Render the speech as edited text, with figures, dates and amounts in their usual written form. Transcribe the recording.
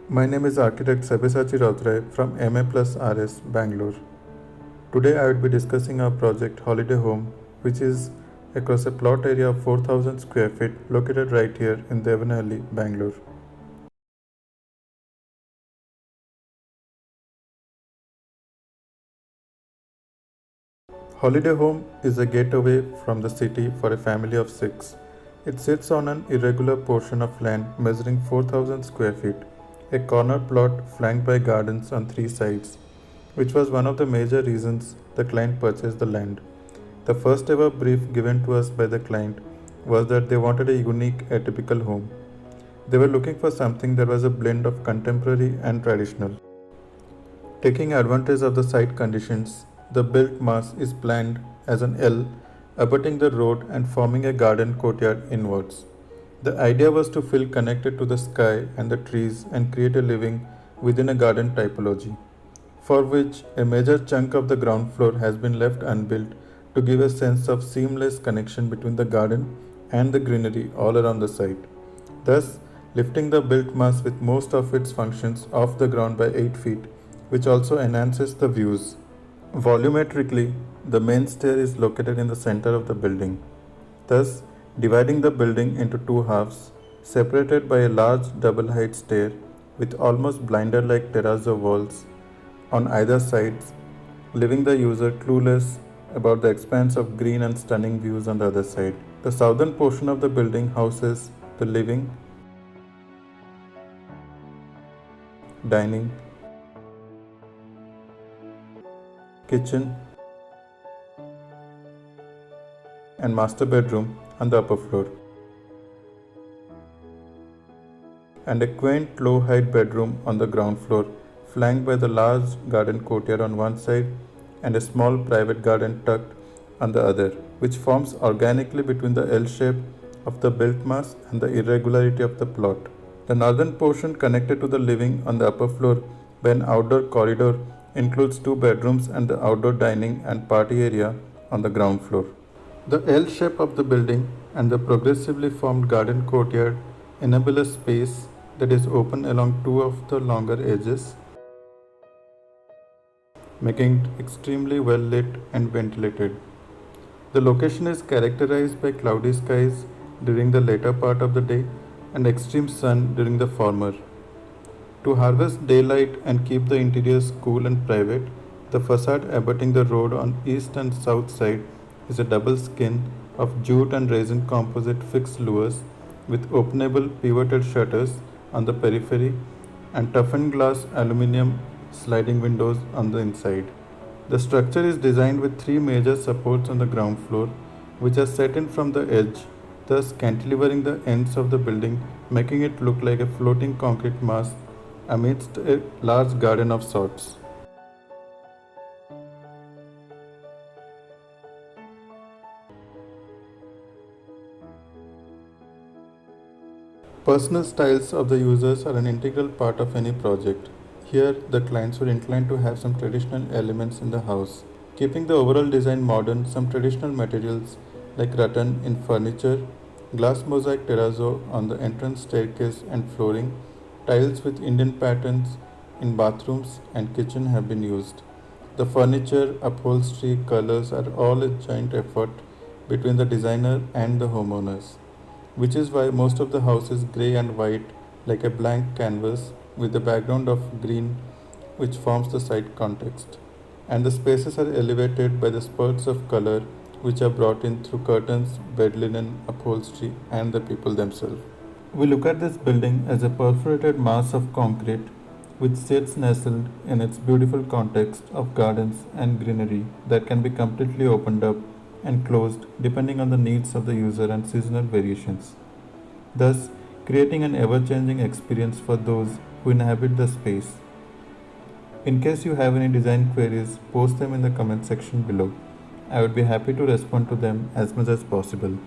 My name is architect Sabyasachi Rautray from MA plus RS, Bangalore. Today I will be discussing our project Holiday Home, which is across a plot area of 4,000 square feet located right here in Devanahalli, Bangalore. Holiday Home is a getaway from the city for a family of 6. It sits on an irregular portion of land measuring 4,000 square feet, a corner plot flanked by gardens on 3 sides, which was one of the major reasons the client purchased the land. The first ever brief given to us by the client was that they wanted a unique, atypical home. They were looking for something that was a blend of contemporary and traditional. Taking advantage of the site conditions, the built mass is planned as an L abutting the road and forming a garden courtyard inwards. The idea was to feel connected to the sky and the trees and create a living within a garden typology, for which a major chunk of the ground floor has been left unbuilt to give a sense of seamless connection between the garden and the greenery all around the site, thus lifting the built mass with most of its functions off the ground by 8 feet, which also enhances the views. Volumetrically, the main stair is located in the center of the building, thus dividing the building into two halves, separated by a large double height stair with almost blinder like terrazzo walls on either sides, leaving the user clueless about the expanse of green and stunning views on the other side. The southern portion of the building houses the living, dining, kitchen, and master bedroom on the upper floor, and a quaint low height bedroom on the ground floor, flanked by the large garden courtyard on one side and a small private garden tucked on the other, which forms organically between the L shape of the built mass and the irregularity of the plot. The northern portion, connected to the living on the upper floor by an outdoor corridor, includes 2 bedrooms and the outdoor dining and party area on the ground floor. The L shape of the building and the progressively formed garden courtyard enable a space that is open along two of the longer edges, making it extremely well lit and ventilated. The location is characterized by cloudy skies during the later part of the day and extreme sun during the former. To harvest daylight and keep the interiors cool and private, the facade abutting the road on east and south side is a double skin of jute and resin composite fixed luers with openable pivoted shutters on the periphery and toughened glass aluminum sliding windows on the inside. The structure is designed with 3 major supports on the ground floor, which are set in from the edge, thus cantilevering the ends of the building, making it look like a floating concrete mass amidst a large garden of sorts. Personal styles of the users are an integral part of any project. Here, the clients were inclined to have some traditional elements in the house. Keeping the overall design modern, some traditional materials like rattan in furniture, glass mosaic terrazzo on the entrance staircase and flooring, tiles with Indian patterns in bathrooms and kitchen have been used. The furniture, upholstery, colors are all a joint effort between the designer and the homeowners, which is why most of the house is grey and white like a blank canvas with the background of green which forms the site context. And the spaces are elevated by the spurts of color which are brought in through curtains, bed linen, upholstery, and the people themselves. We look at this building as a perforated mass of concrete which sits nestled in its beautiful context of gardens and greenery that can be completely opened up and closed depending on the needs of the user and seasonal variations, thus creating an ever changing experience for those who inhabit the space. In case you have any design queries, post them in the comment section below. I would be happy to respond to them as much as possible.